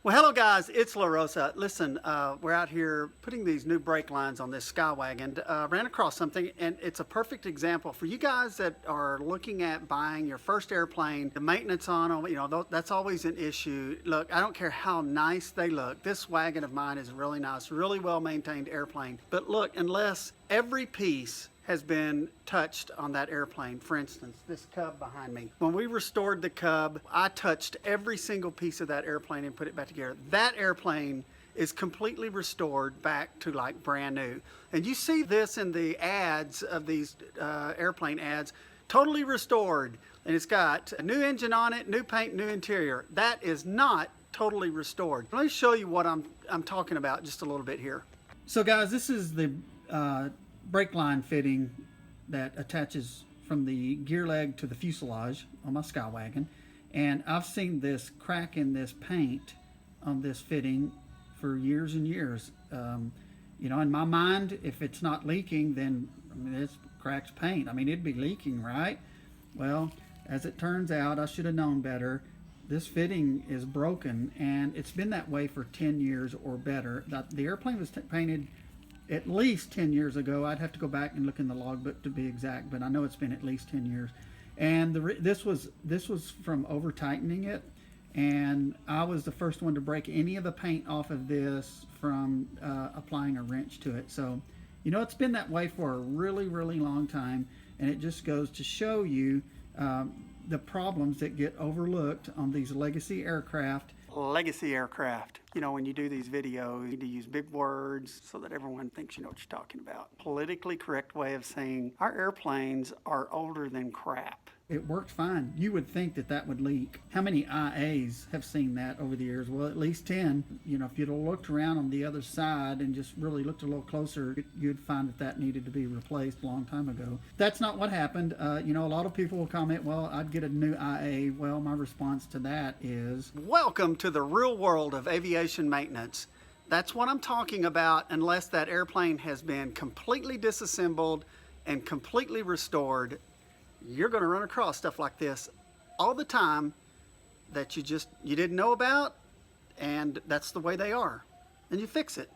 Well, hello guys, it's LaRosa. Listen, we're out here putting these new brake lines on this Skywagon. Ran across something, and it's a perfect example for you guys that are looking at buying your first airplane. The maintenance on them, you know, that's always an issue. Look, I don't care how nice they look. This wagon of mine is really nice, really well maintained airplane. But look, unless every piece has been touched on that airplane. For instance, this cub behind me. When we restored the cub, I touched every single piece of that airplane and put it back together. That airplane is completely restored back to like brand new. And you see this in the ads of these airplane ads, totally restored. And it's got a new engine on it, new paint, new interior. That is not totally restored. Let me show you what I'm talking about just a little bit here. So guys, this is the brake line fitting that attaches from the gear leg to the fuselage on my Skywagon, and I've seen this crack in this paint on this fitting for years and years. You know, in my mind, if it's not leaking, then I mean, it's cracks paint. I mean, it'd be leaking, right? Well, as it turns out, I should have known better. This fitting is broken, and it's been that way for 10 years or better. The airplane was painted at least 10 years ago. I'd have to go back and look in the logbook to be exact, but I know it's been at least 10 years. And this was from over tightening it, and I was the first one to break any of the paint off of this from applying a wrench to it. So, you know, it's been that way for a really, really long time, and it just goes to show you the problems that get overlooked on these legacy aircraft. You know, when you do these videos, you need to use big words so that everyone thinks you know what you're talking about. Politically correct way of saying our airplanes are older than crap. It worked fine. You would think that that would leak. How many IAs have seen that over the years? Well, at least 10. You know, if you'd have looked around on the other side and just really looked a little closer, you'd find that that needed to be replaced a long time ago. That's not what happened. You know, a lot of people will comment, well, I'd get a new IA. Well, my response to that is, welcome to the real world of aviation maintenance. That's what I'm talking about, unless that airplane has been completely disassembled and completely restored. You're going to run across stuff like this all the time that you didn't know about, and that's the way they are, and you fix it.